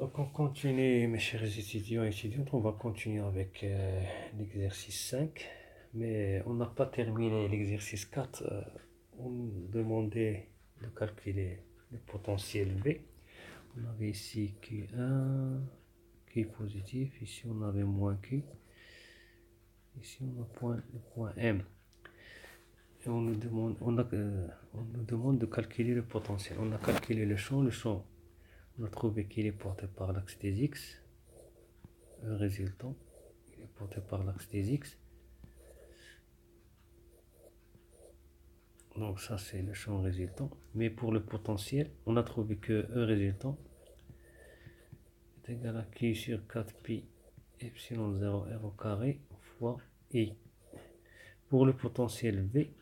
Donc on continue, mes chers étudiants et étudiantes, on va continuer avec l'exercice 5, mais on n'a pas terminé l'exercice 4. On demandait de calculer le potentiel V. On avait ici Q1, Q positif, ici on avait moins Q, ici on a le point M. Et on nous demande de calculer le potentiel. On a calculé le champ, on a trouvé qu'il est porté par l'axe des X. Le résultant, il est porté par l'axe des X. Donc ça c'est le champ résultant. Mais pour le potentiel, on a trouvé que E résultant est égal à Q sur 4pi epsilon 0 r au carré fois I. Pour le potentiel V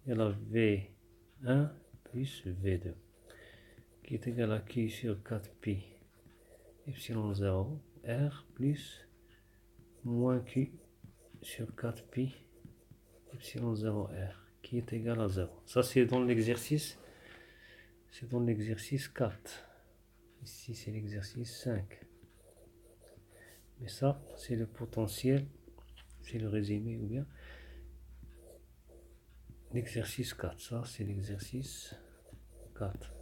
est à V1 plus V2 qui est égal à Q sur 4pi epsilon 0 r plus moins Q sur 4pi epsilon 0 r qui est égal à 0. Ça c'est dans l'exercice 4. Ici c'est l'exercice 5. Mais ça c'est le potentiel, c'est le résumé ou bien l'exercice 4. Ça c'est l'exercice 4.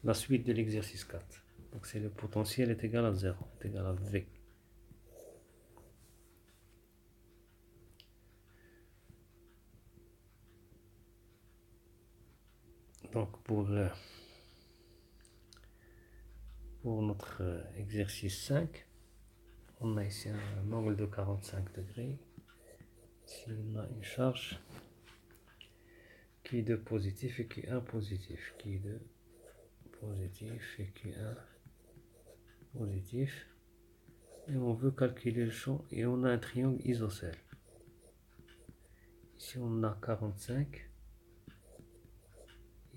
La suite de l'exercice 4. Donc c'est le potentiel est égal à 0, est égal à V. Donc pour notre exercice 5, on a ici un angle de 45 degrés. Ici on a une charge Q2 positif et Q1 positif. Q2 positif et Q1 positif. Et on veut calculer le champ et on a un triangle isocèle. Ici on a 45.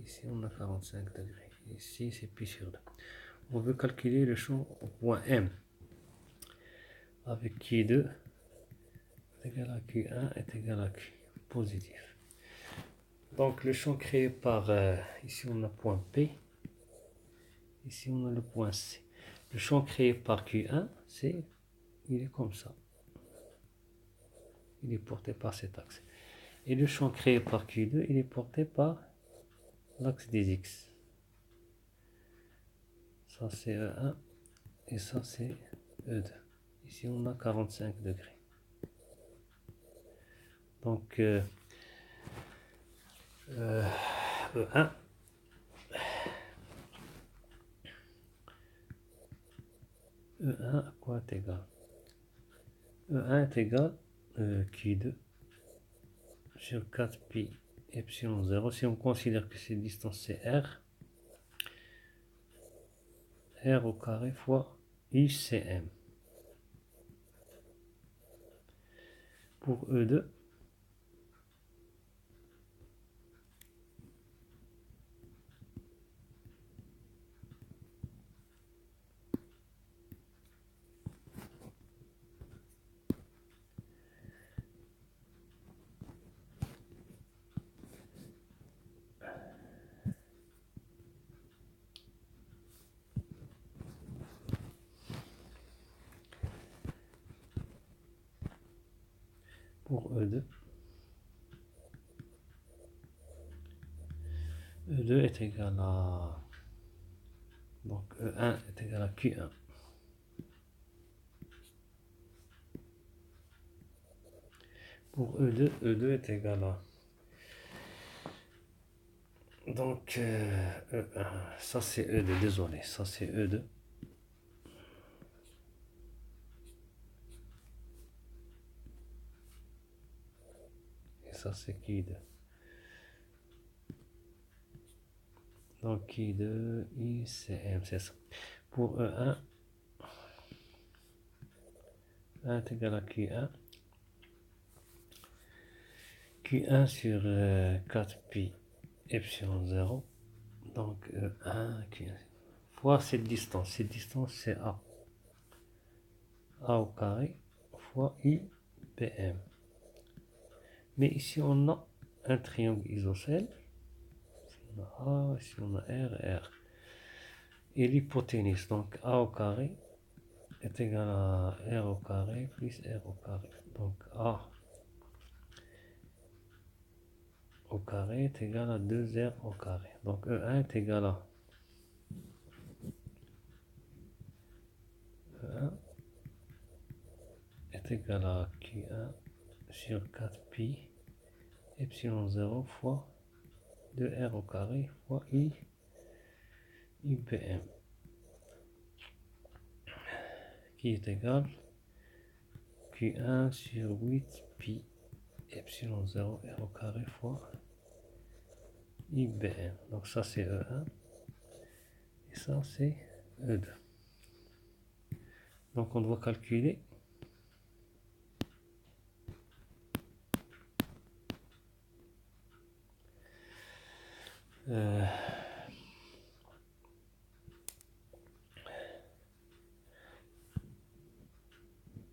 Ici on a 45 degrés. Ici c'est pi sur 2. On veut calculer le champ au point M. Avec Q2 est égal à Q1 est égal à Q positif. Donc le champ créé par, ici on a point P. Ici on a le point C. Le champ créé par Q1, il est comme ça. Il est porté par cet axe. Et le champ créé par Q2, il est porté par l'axe des X. Ça c'est E1 et ça c'est E2. Ici on a 45 degrés. Donc E1 à quoi est égal? E1 est égal Q2 sur 4pi epsilon 0. Si on considère que cette distance c'est R, R au carré fois ICM. Pour E2, E2 est égal à, donc E1 est égal à Q1. Pour E2 est égal à, donc E1, ça c'est E2, désolé, ça c'est E2. Et ça c'est Q2. Donc Q2, ICM, c'est ça. Pour E1, 1 est égal à Q1. Q1 sur 4pi epsilon 0. Donc 1 Q1 fois cette distance. Cette distance c'est A. A au carré fois IPM. Mais ici on a un triangle isocèle. Ici on a A, ici on a R, R. et l'hypoténuse. Donc A au carré est égal à R au carré plus R au carré. Donc A au carré est égal à 2R au carré. Donc E1 est égal à E1 est égal à Q1 sur 4pi epsilon 0 fois 2R au carré fois IBM qui est égal à Q1 sur 8pi epsilon 0 R au carré fois IBM. Donc ça c'est E1 et ça c'est E2. Donc on doit calculer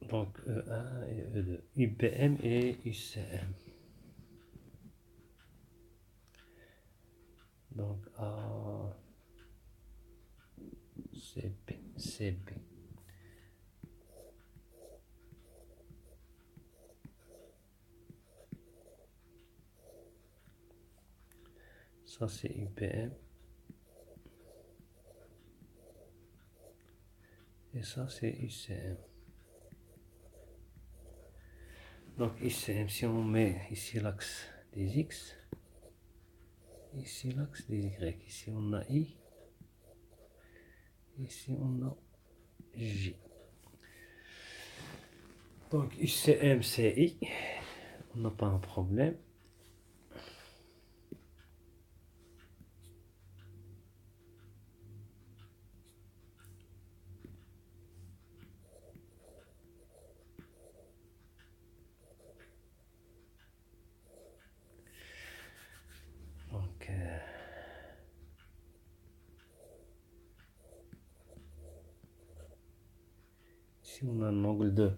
donc E1 et E2, IBM et UCM. Donc A, CB. Ça c'est IBM. Et ça c'est UCM. Donc UCM, si on met ici l'axe des X, ici l'axe des Y, ici on a I, ici on a J. Donc UCM c'est I, on n'a pas un problème. Donc ici on a un angle de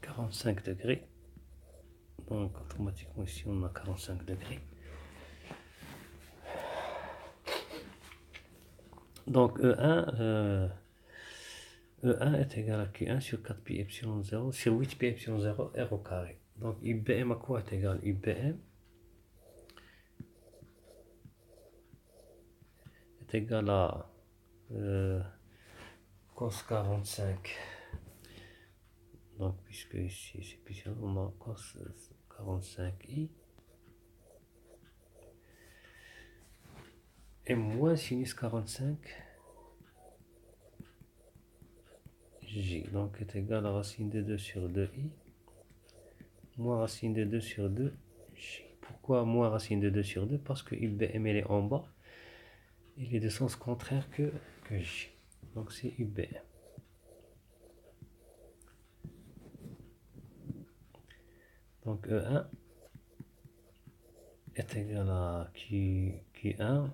45 degrés. Donc automatiquement ici on a 45 degrés. Donc E1 est égal à Q1 sur 4pi epsilon 0 sur 8pi epsilon 0 R au carré. Donc IBM à quoi est égal? IBM est égal à cos 45. Donc puisque ici c'est plus on a cos 45i et moins sinus 45 J. Donc est égal à racine de 2 sur 2i moins racine de 2 sur 2 J. Pourquoi moins racine de 2 sur 2? Parce que IBM elle est en bas. Il est de sens contraire que J. Donc c'est IBM. Donc E1 est égal à Q1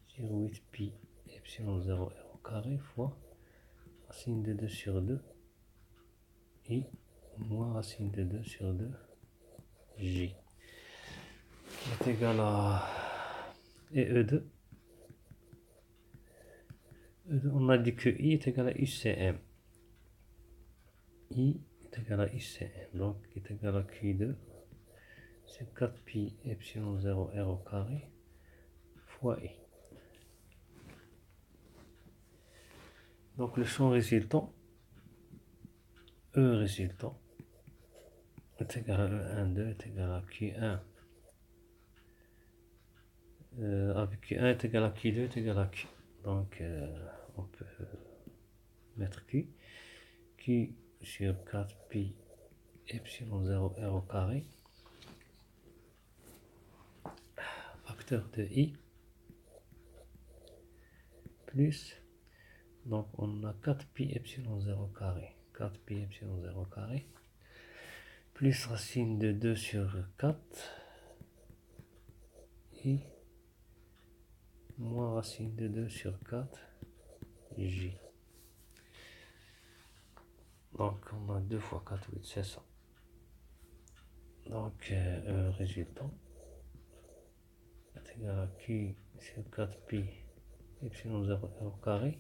sur 8pi epsilon 0 R au carré fois racine de 2 sur 2 i moins racine de 2 sur 2 J est égal à et E2. On a dit que I est égal à UCM. I est égal à UCM. Donc il est égal à Q2 c'est 4pi epsilon 0 R au carré fois I. Donc le champ résultant, E résultant, est égal à E1, 2 est égal à Q1. Avec Q1 est égal à Q2 est égal à Q. Donc on peut mettre Q sur 4pi epsilon 0 R au carré, facteur de I, plus, donc on a 4pi epsilon 0 carré, 4pi epsilon 0 carré, plus racine de 2 sur 4, I, moins racine de 2 sur 4, J. Donc on a 2 fois 4, 8, c'est ça. Donc résultant est égal à Q sur 4 pi epsilon 0 r au carré,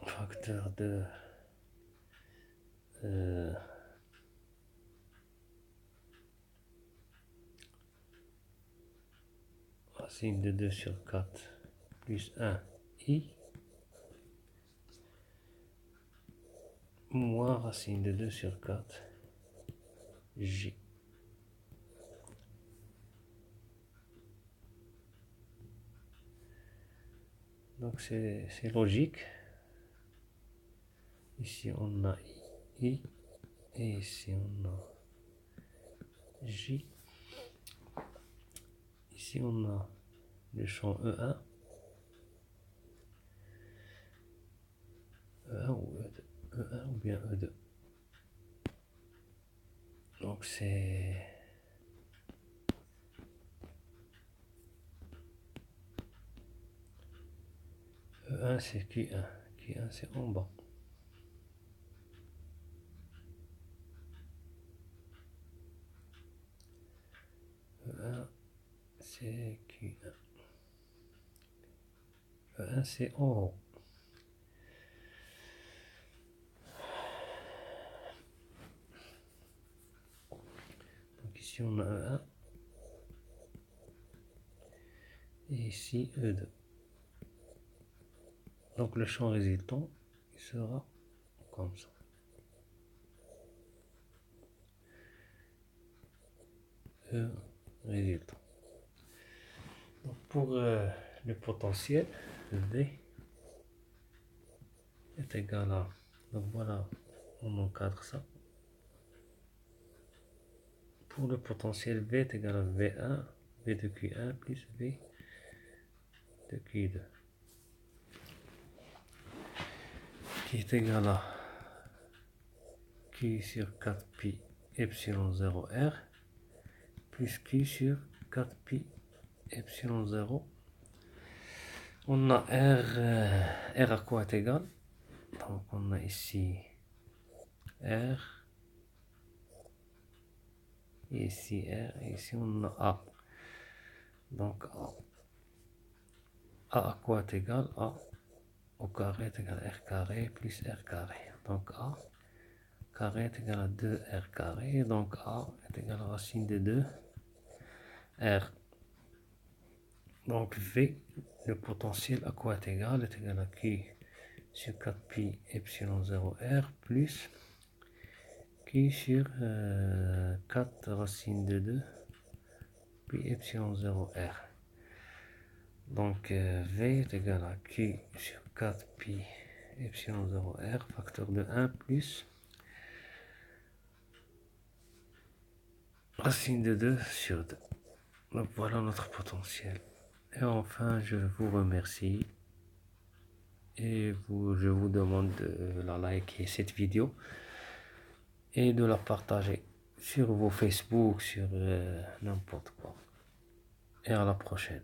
facteur de racine de 2 sur 4 plus 1 i moins racine de 2 sur 4 j. Donc c'est logique. Ici on a i et ici on a j. Ici on a le champ E1, E1 ou E2, E1 ou bien E2. Donc c'est E1 c'est Q1, Q1 c'est en bas. E1 c'est Q1. E1 c'est en haut. Donc ici on a E1 et ici E2. Donc le champ résultant il sera comme ça. E résultant. Donc pour le potentiel, V est égal à, donc voilà, on encadre ça. Pour le potentiel, V est égal à V1, V de Q1 plus V de Q2, qui est égal à Q sur 4 pi epsilon 0 R plus Q sur 4 pi epsilon 0. On a R à quoi est égal? Donc on a ici R, ici R, et ici on a A. Donc A à quoi est égal? A au carré est égal à R carré plus R carré. Donc A carré est égal à 2R carré. Donc A est égal à racine de 2 R. Donc V, le potentiel à quoi est égal? Est égal à Q sur 4 pi epsilon 0 R plus Q sur 4 racine de 2 pi epsilon 0 R. Donc V est égal à Q sur 4 pi epsilon 0 R, facteur de 1 plus racine de 2 sur 2. Donc voilà notre potentiel. Et enfin, je vous remercie et je vous demande de la liker cette vidéo et de la partager sur vos Facebook, sur n'importe quoi. Et à la prochaine.